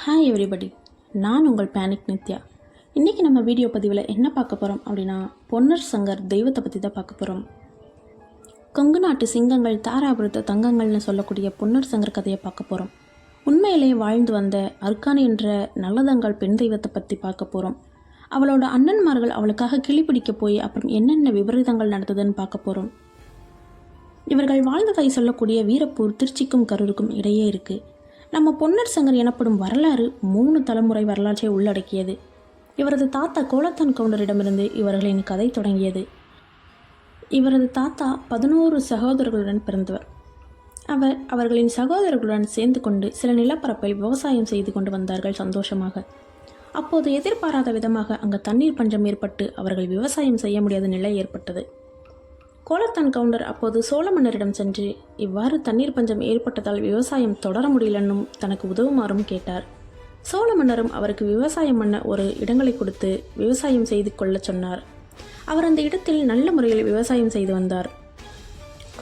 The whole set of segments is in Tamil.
ஹாய் எவ்ரிபடி, நான் உங்கள் பேனிக் நித்யா. இன்றைக்கி நம்ம வீடியோ பதிவில் என்ன பார்க்க போகிறோம் அப்படின்னா, பொன்னர் சங்கர் தெய்வத்தை பற்றி தான் பார்க்க போகிறோம். கொங்கு நாட்டு சிங்கங்கள் தாராபுரத்து தங்கங்கள்னு சொல்லக்கூடிய பொன்னர் சங்கர் கதையை பார்க்க போகிறோம். உண்மையிலே வாழ்ந்து வந்த அர்க்கானி என்ற நல்லதங்காள் பெண் தெய்வத்தை பற்றி பார்க்க போகிறோம். அவளோட அண்ணன்மார்கள் அவளுக்காக கிளிப்பிடிக்க போய் அப்புறம் என்னென்ன விபரீதங்கள் நடந்ததுன்னு பார்க்க போகிறோம். இவர்கள் வாழ்ந்ததை சொல்லக்கூடிய வீரப்பூர் திருச்சிக்கும் கரூருக்கும் இடையே இருக்குது. நம்ம பொன்னர் சங்கர் எனப்படும் வரலாறு 3 தலைமுறை வரலாற்றை உள்ளடக்கியது. இவரது தாத்தா கோலத்தான் கவுண்டரிடமிருந்து இவர்களின் கதை தொடங்கியது. இவரது தாத்தா 11 சகோதரர்களுடன் பிறந்தவர். அவர்களின் சகோதரர்களுடன் சேர்ந்து கொண்டு சில நிலப்பரப்பில் விவசாயம் செய்து கொண்டு வந்தார்கள் சந்தோஷமாக. அப்போது எதிர்பாராத விதமாக அங்கு தண்ணீர் பஞ்சம் ஏற்பட்டு அவர்கள் விவசாயம் செய்ய முடியாத நிலை ஏற்பட்டது. கோலத்தான் கவுண்டர் அப்போது சோழ மன்னரிடம் சென்று இவ்வாறு தண்ணீர் பஞ்சம் ஏற்பட்டதால் விவசாயம் தொடர முடியலன்னும் தனக்கு உதவுமாறும் கேட்டார். சோழ மன்னரும் அவருக்கு விவசாயம் பண்ண ஒரு இடங்களை கொடுத்து விவசாயம் செய்து கொள்ள சொன்னார். அவர் அந்த இடத்தில் நல்ல முறையில் விவசாயம் செய்து வந்தார்.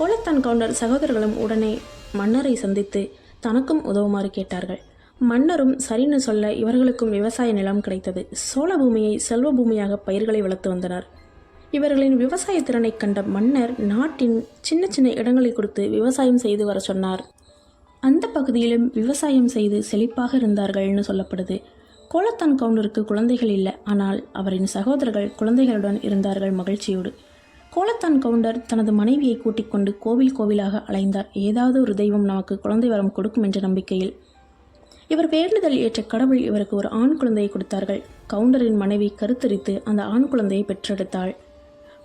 கோலத்தான் கவுண்டர் சகோதரர்களும் உடனே மன்னரை சந்தித்து தனக்கும் உதவுமாறு கேட்டார்கள். மன்னரும் சரின்னு சொல்ல இவர்களுக்கும் விவசாய நிலம் கிடைத்தது. சோழ பூமியை செல்வ பூமியாக பயிர்களை வளர்த்து வந்தனர். இவர்களின் விவசாய திறனை கண்ட மன்னர் நாட்டின் சின்ன சின்ன இடங்களை கொடுத்து விவசாயம் செய்து வர சொன்னார். அந்த பகுதியிலும் விவசாயம் செய்து செழிப்பாக இருந்தார்கள்னு சொல்லப்படுது. கோலத்தான் கவுண்டருக்கு குழந்தைகள் இல்லை, ஆனால் அவரின் சகோதரர்கள் குழந்தைகளுடன் இருந்தார்கள் மகிழ்ச்சியோடு. கோலத்தான் கவுண்டர் தனது மனைவியை கூட்டிக் கொண்டு கோவில் கோவிலாக அலைந்தார். ஏதாவது ஒரு தெய்வம் நமக்கு குழந்தை வரம் கொடுக்கும் என்ற நம்பிக்கையில். இவர் வேண்டுதல் ஏற்ற கடவுள் இவருக்கு ஒரு ஆண் குழந்தையை கொடுத்தார்கள். கவுண்டரின் மனைவி கருத்தரித்து அந்த ஆண் குழந்தையை பெற்றெடுத்தாள்.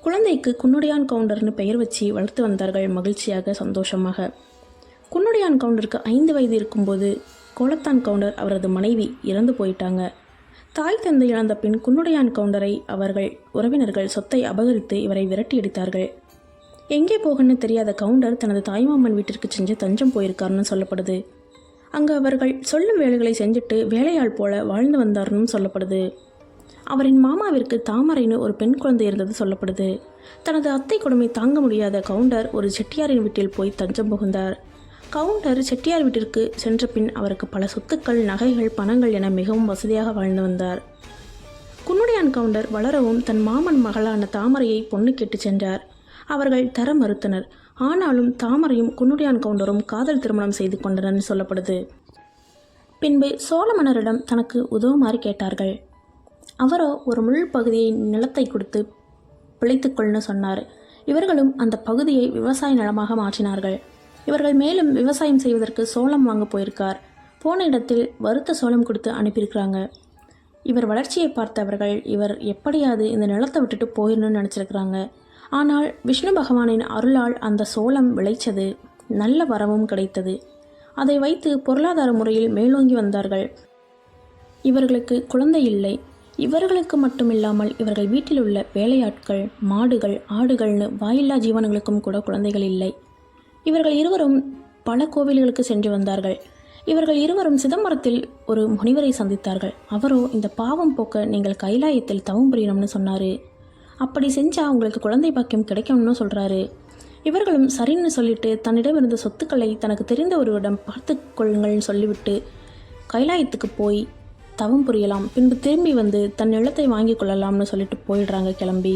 குழந்தைக்கு குன்னுடையான் கவுண்டர்னு பெயர் வச்சு வளர்த்து வந்தார்கள் மகிழ்ச்சியாக சந்தோஷமாக. குன்னுடையான் கவுண்டருக்கு 5 வயது இருக்கும்போது கோலத்தான் கவுண்டர் அவரது மனைவி இறந்து போயிட்டாங்க. தாய் தந்தை இழந்த பின் குன்னுடையான் கவுண்டரை அவர்கள் உறவினர்கள் சொத்தை அபகரித்து இவரை விரட்டி அடித்தார்கள். எங்கே போகணும்னு தெரியாத கவுண்டர் தனது தாய்மாமன் வீட்டிற்கு சென்று தஞ்சம் போயிருக்காருன்னு சொல்லப்படுது. அங்கு அவர்கள் சொல்லும் வேலைகளை செஞ்சுட்டு வேலையாள் போல வாழ்ந்து வந்தார்னு சொல்லப்படுது. அவரின் மாமாவிற்கு தாமரைன்னு ஒரு பெண் குழந்தை இருந்தது சொல்லப்படுது. தனது அத்தை கொடுமை தாங்க முடியாத கவுண்டர் ஒரு செட்டியாரின் வீட்டில் போய் தஞ்சம் புகுந்தார். கவுண்டர் செட்டியார் வீட்டிற்கு சென்ற பின் அவருக்கு பல சொத்துக்கள், நகைகள், பணங்கள் என மிகவும் வசதியாக வாழ்ந்து வந்தார். குன்னுடையான் கவுண்டர் வளரவும் தன் மாமன் மகளான தாமரையை பொண்ணு கேட்டு சென்றார். அவர்கள் தர மறுத்தனர். ஆனாலும் தாமரையும் குன்னுடையான் கவுண்டரும் காதல் திருமணம் செய்து கொண்டனர் சொல்லப்படுது. பின்பு சோழ மன்னரிடம் தனக்கு உதவுமாறு கேட்டார்கள். அவரோ ஒரு முள் பகுதியை நிலத்தை கொடுத்து பிழைத்துக்கொள்னு சொன்னார். இவர்களும் அந்த பகுதியை விவசாய நிலமாக மாற்றினார்கள். இவர்கள் மேலும் விவசாயம் செய்வதற்கு சோளம் வாங்க போயிருக்கார். போன இடத்தில் வறுத்த சோளம் கொடுத்து அனுப்பியிருக்கிறாங்க. இவர் வளர்ச்சியை பார்த்தவர்கள் இவர் எப்படியாவது இந்த நிலத்தை விட்டுட்டு போயிடணும்னு நினச்சிருக்கிறாங்க. ஆனால் விஷ்ணு பகவானின் அருளால் அந்த சோளம் விளைச்சது, நல்ல வரவும் கிடைத்தது. அதை வைத்து பொருளாதார முறையில் மேலோங்கி வந்தார்கள். இவர்களுக்கு குழந்தை இல்லை. இவர்களுக்கு மட்டுமில்லாமல் இவர்கள் வீட்டில் உள்ள வேலையாட்கள், மாடுகள், ஆடுகள்னு வாயில்லா ஜீவன்களுக்கும் கூட குழந்தைகள் இல்லை. இவர்கள் இருவரும் பல கோவில்களுக்கு சென்று வந்தார்கள். இவர்கள் இருவரும் சிதம்பரத்தில் ஒரு முனிவரை சந்தித்தார்கள். அவரோ இந்த பாவம் போக்க நீங்கள் கைலாயத்தில் தவம் புரியணும்னு சொன்னார். அப்படி செஞ்சால் உங்களுக்கு குழந்தை பாக்கியம் கிடைக்கும்னு சொல்கிறாரு. இவர்களும் சரின்னு சொல்லிட்டு தன்னிடம் இருந்த சொத்துக்களை தனக்கு தெரிந்த ஒருவரிடம் பார்த்து கொள்ளுங்கள்னு சொல்லிவிட்டு கைலாயத்துக்கு போய் தவம் புரியலாம், பின்பு திரும்பி வந்து தன் நிலத்தை வாங்கி கொள்ளலாம்னு சொல்லிட்டு போயிடுறாங்க கிளம்பி.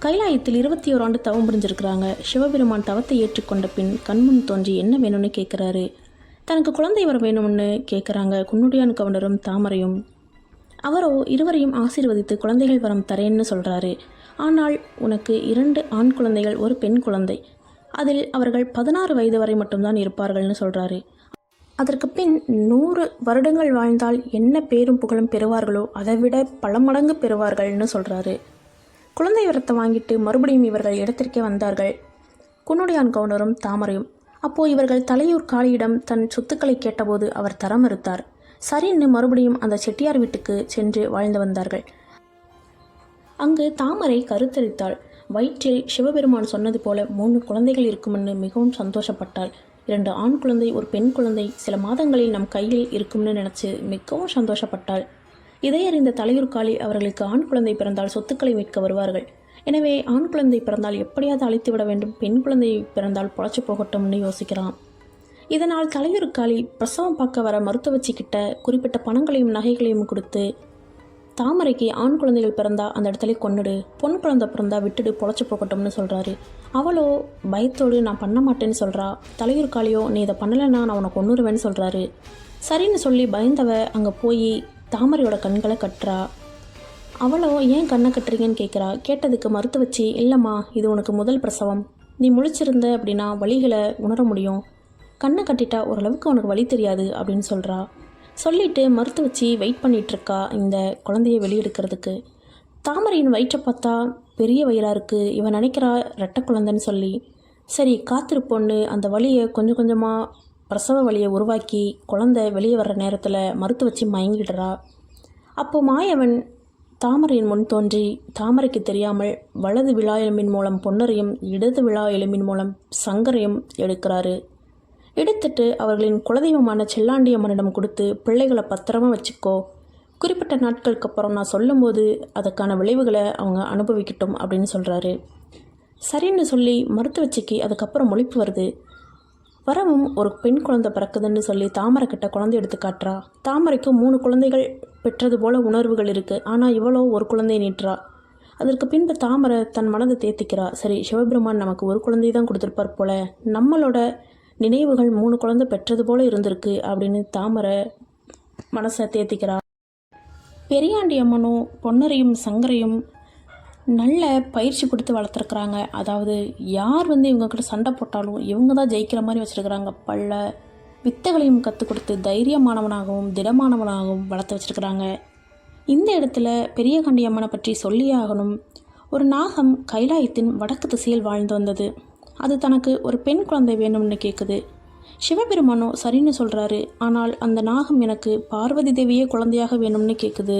கைலாயத்தில் 21 ஆண்டு தவம் புரிஞ்சிருக்கிறாங்க. சிவபெருமான் தவத்தை ஏற்றுக்கொண்ட பின் கண்முன் தோன்றி என்ன வேணும்னு கேட்குறாரு. தனக்கு குழந்தை வர வேணும்னு கேட்குறாங்க குன்னுடையான் கவுண்டரும் தாமரையும். அவரோ இருவரையும் ஆசீர்வதித்து குழந்தைகள் வரம் தரேன்னு சொல்கிறாரு. ஆனால் உனக்கு 2 ஆண் குழந்தைகள், ஒரு பெண் குழந்தை. அதில் அவர்கள் 16 வயது வரை மட்டும்தான் இருப்பார்கள்னு சொல்கிறாரு. அதற்கு பின் 100 வருடங்கள் வாழ்ந்தால் என்ன பேரும் புகழும் பெறுவார்களோ அதைவிட பல மடங்கு பெறுவார்கள்னு சொல்கிறாரு. குழந்தை வரத்தை வாங்கிட்டு மறுபடியும் இவர்கள் இடத்திற்கே வந்தார்கள், குன்னுடையான் கவுண்டரும் தாமரையும். அப்போது இவர்கள் தலையூர் காளியிடம் தன் சொத்துக்களை கேட்டபோது அவர் தர மறுத்தார். சரின்னு மறுபடியும் அந்த செட்டியார் வீட்டுக்கு சென்று வாழ்ந்து வந்தார்கள். அங்கு தாமரை கருத்தரித்தாள். வயிற்றில் சிவபெருமான் சொன்னது போல 3 குழந்தைகள் இருக்கும்னு மிகவும் சந்தோஷப்பட்டாள். 2 ஆண் குழந்தை, ஒரு பெண் குழந்தை சில மாதங்களில் நம் கையில் இருக்கும்னு நினச்சி மிகவும் சந்தோஷப்பட்டாள். இதை அறிந்த தலையூர் காளி அவர்களுக்கு ஆண் குழந்தை பிறந்தால் சொத்துக்களை மீட்க வருவார்கள். எனவே ஆண் குழந்தை பிறந்தால் எப்படியாவது அழித்து விட வேண்டும், பெண் குழந்தை பிறந்தால் பொழைச்சி போகட்டும்னு யோசிக்கிறான். இதனால் தலையுருக்காளி பிரசவம் பார்க்க வர மருத்துவச்சிக்கிட்ட குறிப்பிட்ட பணங்களையும் நகைகளையும் கொடுத்து, தாமரைக்கு ஆண் குழந்தைகள் பிறந்தா அந்த இடத்துல கொன்னுடு, பொன் குழந்தை பிறந்தா விட்டுடு, பொழைச்சி போகட்டும்னு சொல்கிறாரு. அவளோ பயத்தோடு நான் பண்ண மாட்டேன்னு சொல்கிறா. தலையுருக்காளியோ நீ இதை பண்ணலைன்னா நான் உன்னை கொன்னுருவேன்னு சொல்கிறாரு. சரின்னு சொல்லி பயந்தவ அங்கே போய் தாமரையோட கண்களை கட்டுறா. அவளோ ஏன் கண்ணை கட்டுறீங்கன்னு கேட்குறா. கேட்டதுக்கு மருத்துவச்சி, இல்லைம்மா இது உனக்கு முதல் பிரசவம், நீ முழிச்சிருந்த அப்படின்னா வலிகளை உணர முடியும், கண்ணை கட்டிட்டா ஓரளவுக்கு உனக்கு வலி தெரியாது அப்படின்னு சொல்கிறா. சொல்லிவிட்டு மருத்துவச்சி வெயிட் பண்ணிகிட்ருக்கா இந்த குழந்தைய வெளியெடுக்கிறதுக்கு. தாமரையின் வயிற்றை பார்த்தா பெரிய வயிறாக இருக்குது, இவன் நினைக்கிறா ரெட்டை குழந்தைன்னு சொல்லி. சரி காத்திருப்பொண்ணு அந்த வலியை கொஞ்சம் கொஞ்சமாக பிரசவ வலியை உருவாக்கி குழந்தை வெளியே வர்ற நேரத்தில் மருத்துவச்சி மயங்கிடுறா. அப்போது மாயவன் தாமரையின் முன் தோன்றி தாமரைக்கு தெரியாமல் வலது விழா எலும்பின் மூலம் பொன்னரையும் இடது விழா எலும்பின் மூலம் சங்கரையும் எடுக்கிறாரு. எடுத்துட்டு அவர்களின் குலதெய்வமான செல்லாண்டியம்மனிடம் கொடுத்து, பிள்ளைகளை பத்திரமா வச்சுக்கோ, குறிப்பிட்ட நாட்களுக்கு அப்புறம் நான் சொல்லும்போது அதுக்கான விளைவுகளை அவங்க அனுபவிக்கட்டும் அப்படின்னு சொல்கிறாரு. சரின்னு சொல்லி மருத்துவச்சிக்கு அதுக்கப்புறம் முழிப்பு வருது. வரவும் ஒரு பெண் குழந்தை பிறக்குதுன்னு சொல்லி தாமரை கிட்ட குழந்தை எடுத்து காட்டுறா. தாமரைக்கு 3 குழந்தைகள் பெற்றது போல உணர்வுகள் இருக்குது. ஆனால் இவ்வளோ ஒரு குழந்தையை நீட்டுறா. அதற்கு பின்பு தாமரை தன் மனதை தேத்திக்கிறா. சரி, சிவபெருமான் நமக்கு ஒரு குழந்தை தான் கொடுத்துருப்பார் போல, நம்மளோட நினைவுகள் 3 குழந்தை பெற்றது போல இருந்திருக்கு அப்படின்னு தாமரை மனசை தேத்திக்கிறா. பெரியாண்டி அம்மனும் பொன்னரையும் சங்கரையும் நல்ல பயிற்சி கொடுத்து வளர்த்துருக்குறாங்க. அதாவது யார் இவங்கக்கிட்ட சண்டை போட்டாலும் இவங்க தான் ஜெயிக்கிற மாதிரி வச்சுருக்குறாங்க. பல வித்தைகளையும் கற்றுக் கொடுத்து தைரியமானவனாகவும் திடமானவனாகவும் வளர்த்து வச்சுருக்குறாங்க. இந்த இடத்துல பெரியகாண்டி அம்மனை பற்றி சொல்லியே ஆகணும். ஒரு நாகம் கைலாயத்தின் வடக்கு திசையில் வாழ்ந்து வந்தது. அது தனக்கு ஒரு பெண் குழந்தை வேணும்னு கேட்குது. சிவபெருமானோ சரின்னு சொல்கிறாரு. ஆனால் அந்த நாகம் எனக்கு பார்வதி தேவியே குழந்தையாக வேணும்னு கேட்குது.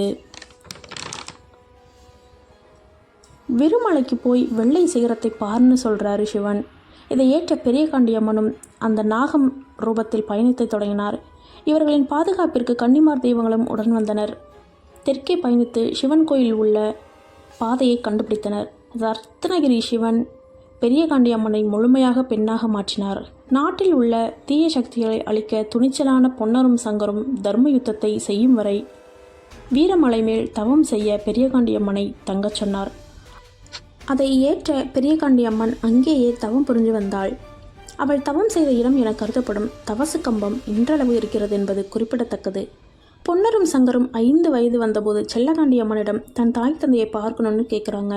விருமலைக்கு போய் வெள்ளை சிகரத்தை பார்ன்னு சொல்கிறாரு சிவன். இதை ஏற்ற பெரியகாண்டி அம்மனும் அந்த நாகம் ரூபத்தில் பயணித்தை தொடங்கினார். இவர்களின் பாதுகாப்பிற்கு கன்னிமார் தெய்வங்களும் உடன் வந்தனர். தெற்கே பயணித்து சிவன் கோயில் உள்ள பாதையை கண்டுபிடித்தனர். ரத்னகிரி சிவன் பெரியகாண்டி அம்மனை முழுமையாக பெண்ணாக மாற்றினார். நாட்டில் உள்ள தீய சக்திகளை அழிக்க துணிச்சலான பொன்னரும் சங்கரும் தர்ம யுத்தத்தை செய்யும் வரை வீரமலை மேல் தவம் செய்ய பெரியகாண்டி அம்மனை தங்கச் சொன்னார். அதை ஏற்ற பெரியகாண்டி அம்மன் அங்கேயே தவம் புரிஞ்சு வந்தாள். அவள் தவம் செய்த இடம் என கருதப்படும் தவசு கம்பம் இன்றளவு இருக்கிறது என்பது குறிப்பிடத்தக்கது. பொன்னரும் சங்கரும் 5 வயது வந்தபோது செல்லகாண்டி அம்மனிடம் தன் தாய் தந்தையை பார்க்கணும்னு கேட்குறாங்க.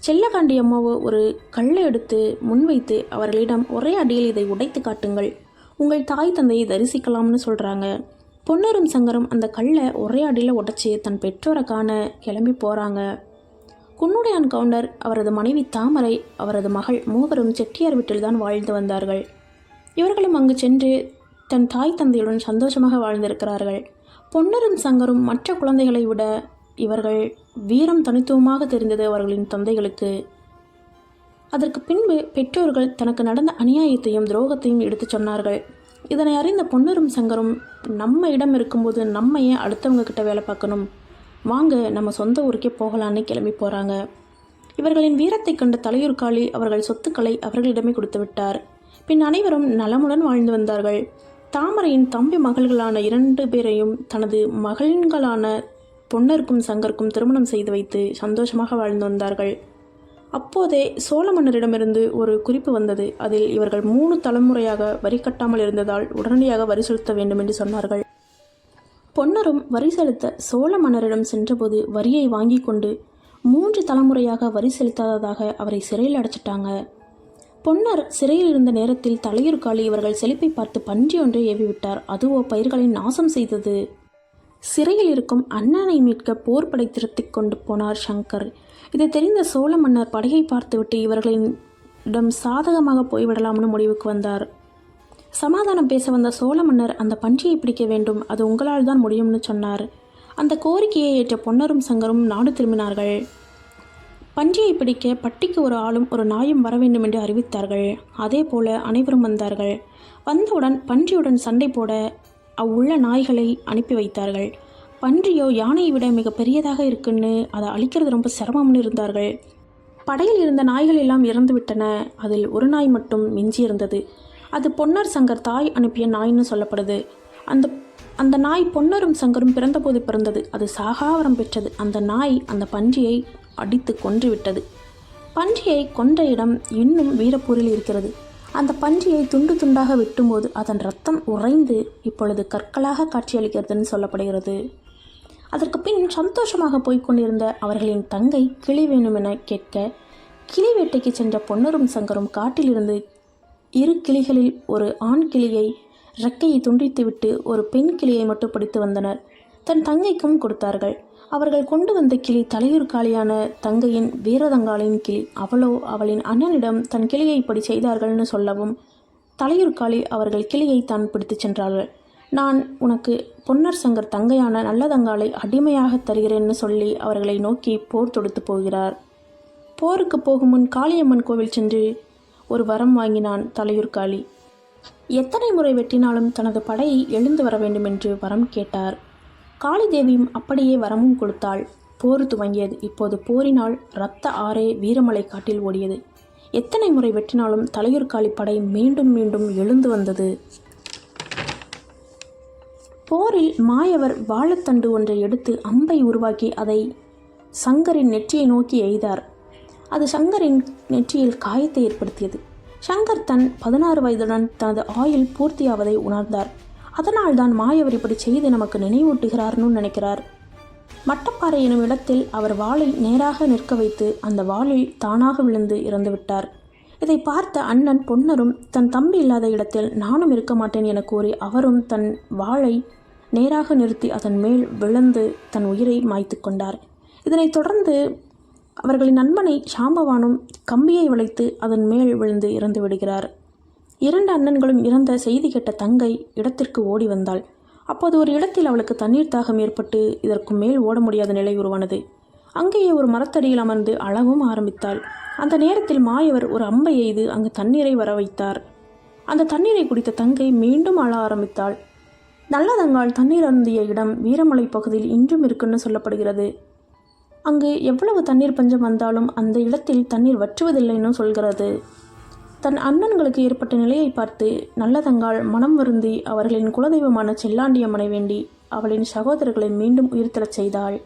செல்லகாண்டி அம்மாவோ ஒரு கல்லை எடுத்து முன்வைத்து அவர்களிடம் ஒரே அடியில் இதை உடைத்து காட்டுங்கள், உங்கள் தாய் தந்தையை தரிசிக்கலாம்னு சொல்கிறாங்க. பொன்னரும் சங்கரும் அந்த கல்லை ஒரே அடியில் உடைச்சி தன் பெற்றோரை காண கிளம்பி போகிறாங்க. குன்னுடையான் கவுண்டர், அவரது மனைவி தாமரை, அவரது மகள் மூவரும் செட்டியார் வீட்டில்தான் வாழ்ந்து வந்தார்கள். இவர்களும் அங்கு சென்று தன் தாய் தந்தையுடன் சந்தோஷமாக வாழ்ந்திருக்கிறார்கள். பொன்னரும் சங்கரும் மற்ற குழந்தைகளை விட இவர்கள் வீரம் தனித்துவமாக தெரிந்தது அவர்களின் தந்தைகளுக்கு. அதற்கு பின்பு பெற்றோர்கள் தனக்கு நடந்த அநியாயத்தையும் துரோகத்தையும் எடுத்து சொன்னார்கள். இதனை அறிந்த பொன்னரும் சங்கரும், நம்ம இடம் இருக்கும்போது நம்ம ஏன் அடுத்தவங்க கிட்ட வேலை பார்க்கணும், வாங்க நம்ம சொந்த ஊருக்கே போகலான்னு கிளம்பி போகிறாங்க. இவர்களின் வீரத்தை கண்ட தலையூர்காளி அவர்கள் சொத்துக்களை அவர்களிடமே கொடுத்து விட்டார். பின் அனைவரும் நலமுடன் வாழ்ந்து வந்தார்கள். தாமரையின் தம்பி மகள்களான 2 பேரையும் தனது மகன்களான பொன்னருக்கும் சங்கருக்கும் திருமணம் செய்து வைத்து சந்தோஷமாக வாழ்ந்து வந்தார்கள். அப்போதே சோழ மன்னரிடமிருந்து ஒரு குறிப்பு வந்தது. அதில் இவர்கள் 3 தலைமுறையாக வரி கட்டாமல் இருந்ததால் உடனடியாக வரி செலுத்த வேண்டும் என்று சொன்னார்கள். பொன்னரும் வரி செலுத்த சோழ மன்னரிடம் சென்றபோது வரியை வாங்கி கொண்டு 3 தலைமுறையாக வரி செலுத்தாததாக அவரை சிறையில் அடைச்சிட்டாங்க. பொன்னர் சிறையில் இருந்த நேரத்தில் தலையூர்காளி இவர்கள் செழிப்பை பார்த்து பன்றி ஒன்றை ஏவிவிட்டார். அதுவோ பயிர்களை நாசம் செய்தது. சிறையில் இருக்கும் அண்ணனை மீட்க போர் படை திருத்தி கொண்டு போனார் சங்கர். இதை தெரிந்த சோழ மன்னர் படையை பார்த்துவிட்டு இவர்களிடம் சாதகமாக போய்விடலாம்னு முடிவுக்கு வந்தார். சமாதானம் பேச வந்த சோழ மன்னர் அந்த பன்றியை பிடிக்க வேண்டும், அது உங்களால் தான் முடியும்னு சொன்னார். அந்த கோரிக்கையை ஏற்ற பொன்னரும் சங்கரும் நாடு திரும்பினார்கள். பன்றியை பிடிக்க பட்டிக்கு ஒரு ஆளும் ஒரு நாயும் வர வேண்டும் என்று அறிவித்தார்கள். அதே போல அனைவரும் வந்தார்கள். வந்தவுடன் பன்றியுடன் சண்டை போட அவ்வுள்ள நாய்களை அனுப்பி வைத்தார்கள். பன்றியோ யானையை விட மிக பெரியதாக இருக்குன்னு அதை அழிக்கிறது ரொம்ப சிரமம்னு இருந்தார்கள். படையில் இருந்த நாய்கள் எல்லாம் இறந்து விட்டன. அதில் ஒரு நாய் மட்டும் மிஞ்சி இருந்தது. அது பொன்னர் சங்கர் தாய் அனுப்பிய நாய்னு சொல்லப்படுது. அந்த அந்த நாய் பொன்னரும் சங்கரும் பிறந்தபோது பிறந்தது. அது சாகாவரம் பெற்றது. அந்த நாய் அந்த பன்றியை அடித்து கொன்று விட்டது. பன்றியை கொன்ற இடம் இன்னும் வீரப்பூரில் இருக்கிறது. அந்த பன்றியை துண்டு துண்டாக வெட்டும்போது அதன் ரத்தம் உறைந்து இப்பொழுது கற்களாக காட்சியளிக்கிறதுன்னு சொல்லப்படுகிறது. அதற்கு பின் சந்தோஷமாக போய்கொண்டிருந்த அவர்களின் தங்கை கிளி வேணுமென கேட்க, கிளி வேட்டைக்கு சென்ற பொன்னரும் சங்கரும் காட்டிலிருந்து 2 கிளிகளில் ஒரு ஆண் கிளியை ரெக்கையை துண்டித்துவிட்டு ஒரு பெண் கிளியை மட்டும் பிடித்து வந்தனர். தன் தங்கைக்கும் கொடுத்தார்கள். அவர்கள் கொண்டு வந்த கிளி தலையூர்காளியான தங்கையின் வீரதங்காளின் கிளி. அவளோ அவளின் அண்ணனிடம் தன் கிளியை இப்படி செய்தார்கள்னு சொல்லவும் தலையூர்காளி அவர்கள் கிளியை தான் பிடித்து சென்றார்கள். நான் உனக்கு பொன்னர் சங்கர் தங்கையான நல்லதங்காளை அடிமையாக தருகிறேன்னு சொல்லி அவர்களை நோக்கி போர் தொடுத்து போகிறார். போருக்கு போகும் முன் காளியம்மன் கோவில் சென்று ஒரு வரம் வாங்கினான் தலையூர்காளி. எத்தனை முறை வெட்டினாலும் தனது படையை எழுந்து வர வேண்டும் என்று வரம் கேட்டார். காளி தேவியும் அப்படியே வரமும் கொடுத்தாள். போர் துவங்கியது. இப்போது போரினால் இரத்த ஆறே வீரமலை காட்டில் ஓடியது. எத்தனை முறை வெட்டினாலும் தலையூர்காளி படை மீண்டும் மீண்டும் எழுந்து வந்தது. போரில் மாயவர் வாழைத்தண்டு ஒன்றை எடுத்து அம்பை உருவாக்கி அதை சங்கரின் நெற்றியை நோக்கி எய்தார். அது சங்கரின் நெற்றியில் காயத்தை ஏற்படுத்தியது. சங்கர் தன் 16 வயதுடன் தனது ஆயுள் பூர்த்தியாவதை உணர்ந்தார். அதனால்தான் மாயவர் இப்படி செய்து நமக்கு நினைவூட்டுகிறார்னு நினைக்கிறார். மட்டப்பாறை எனும் இடத்தில் அவர் வாளை நேராக நிற்க வைத்து அந்த வாளில் தானாக விழுந்து இறந்துவிட்டார். இதை பார்த்த அண்ணன் பொன்னரும் தன் தம்பி இல்லாத இடத்தில் நானும் இருக்க மாட்டேன் என கூறி அவரும் தன் வாளை நேராக நிறுத்தி அதன் மேல் விழுந்து தன் உயிரை மாய்த்து கொண்டார். இதனைத் தொடர்ந்து அவர்களின் நண்பனை சாம்பவானும் கம்பியை வளைத்து அதன் மேல் விழுந்து இறந்து விடுகிறார். 2 அண்ணன்களும் இறந்த செய்தி கேட்ட தங்கை இடத்திற்கு ஓடி வந்தாள். அப்போது ஒரு இடத்தில் அவளுக்கு தண்ணீர் தாகம் ஏற்பட்டு இதற்கு மேல் ஓட முடியாத நிலை உருவானது. அங்கேயே ஒரு மரத்தடியில் அமர்ந்து அழவும் ஆரம்பித்தாள். அந்த நேரத்தில் மாயவர் ஒரு அம்பை எய்து அங்கு தண்ணீரை வர வைத்தார். அந்த தண்ணீரை குடித்த தங்கை மீண்டும் அழ ஆரம்பித்தாள். நல்லதங்காள் தண்ணீர் அருந்திய இடம் வீரமலை பகுதியில் இன்றும் இருக்குன்னு சொல்லப்படுகிறது. அங்கு எவ்வளவு தண்ணீர் பஞ்சம் வந்தாலும் அந்த இடத்தில் தண்ணீர் வற்றுவதில்லைன்னு சொல்கிறது. தன் அண்ணன்களுக்கு ஏற்பட்ட நிலையை பார்த்து நல்லதங்காள் மனம் வருந்தி அவர்களின் குலதெய்வமான செல்லாண்டியம்மனை வேண்டி அவளின் சகோதரர்களை மீண்டும் உயிர்த்தெழச் செய்தாள்.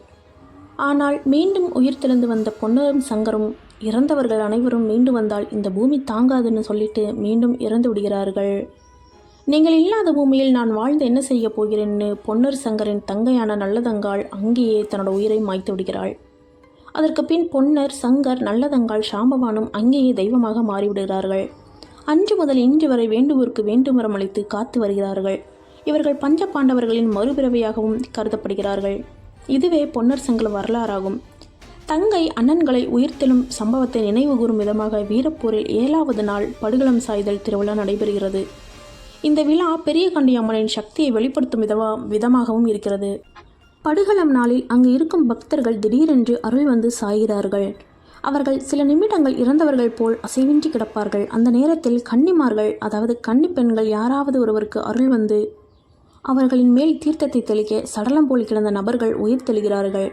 ஆனால் மீண்டும் உயிர்த்தெழுந்து வந்த பொன்னரும் சங்கரும் இறந்தவர்கள் அனைவரும் மீண்டும் வந்தால் இந்த பூமி தாங்காதுன்னு சொல்லிட்டு மீண்டும் இறந்து விடுகிறார்கள். நீங்கள் இல்லாத பூமியில் நான் வாழ்ந்து என்ன செய்ய போகிறேன்னு பொன்னர் சங்கரின் தங்கையான நல்லதங்காள் அங்கேயே தன்னோட உயிரை மாய்த்து விடுகிறாள். அதற்கு பின் பொன்னர் சங்கர் நல்லதங்காள் சாம்பவானும் அங்கேயே தெய்வமாக மாறிவிடுகிறார்கள். அன்று முதல் இன்று வரை வேண்டுவோருக்கு வேண்டுமரம் அளித்து காத்து வருகிறார்கள். இவர்கள் பஞ்ச பாண்டவர்களின் மறுபிறவையாகவும் கருதப்படுகிறார்கள். இதுவே பொன்னர் சங்கர் வரலாறாகும். தங்கை அண்ணன்களை உயிர்த்தெழும் சம்பவத்தை நினைவு கூறும் விதமாக வீரப்போரில் 7வது நாள் படுகளம் சாய்தல் திருவிழா நடைபெறுகிறது. இந்த விழா பெரிய கண்டியம்மனின் சக்தியை வெளிப்படுத்தும் விதமாகவும் இருக்கிறது. படுகளம் நாளில் அங்கு இருக்கும் பக்தர்கள் திடீரென்று அருள் வந்து சாய்கிறார்கள். அவர்கள் சில நிமிடங்கள் இறந்தவர்கள் போல் அசைவின்றி கிடப்பார்கள். அந்த நேரத்தில் கன்னிமார்கள், அதாவது கன்னி பெண்கள் யாராவது ஒருவருக்கு அருள் வந்து அவர்களின் மேல் தீர்த்தத்தை தெளிக்க சடலம் போல் கிடந்த நபர்கள் உயிர் தெளிகிறார்கள்.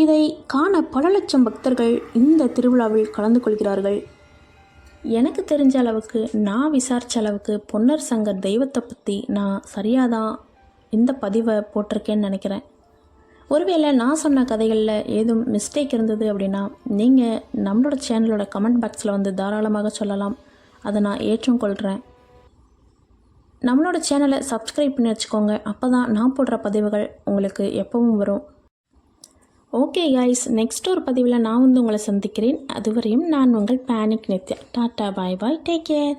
இதை காண பல லட்சம் பக்தர்கள் இந்த திருவிழாவில் கலந்து கொள்கிறார்கள். எனக்கு தெரிஞ்ச அளவுக்கு, நான் விசாரித்த அளவுக்கு பொன்னர் சங்கர் தெய்வத்தை பற்றி நான் சரியாக தான் இந்த பதிவை போட்டிருக்கேன்னு நினைக்கிறேன். ஒருவேளை நான் சொன்ன கதைகளில் ஏதும் மிஸ்டேக் இருந்தது அப்படின்னா நீங்கள் நம்மளோட சேனலோட கமெண்ட் பாக்ஸில் வந்து தாராளமாக சொல்லலாம். அதை நான் ஏற்றுக்கொள்கிறேன். நம்மளோட சேனலை சப்ஸ்கிரைப் பண்ணி வச்சுக்கோங்க. அப்போ தான் நான் போடுற பதிவுகள் உங்களுக்கு எப்பவும் வரும். ஓகே கைஸ், நெக்ஸ்ட் ஒரு பதிவில் நான் வந்து உங்களை சந்திக்கிறேன். அதுவரையும் நான் உங்கள் பேனிக் நித்யா. டாட்டா, பாய் பாய், டேக் கேர்.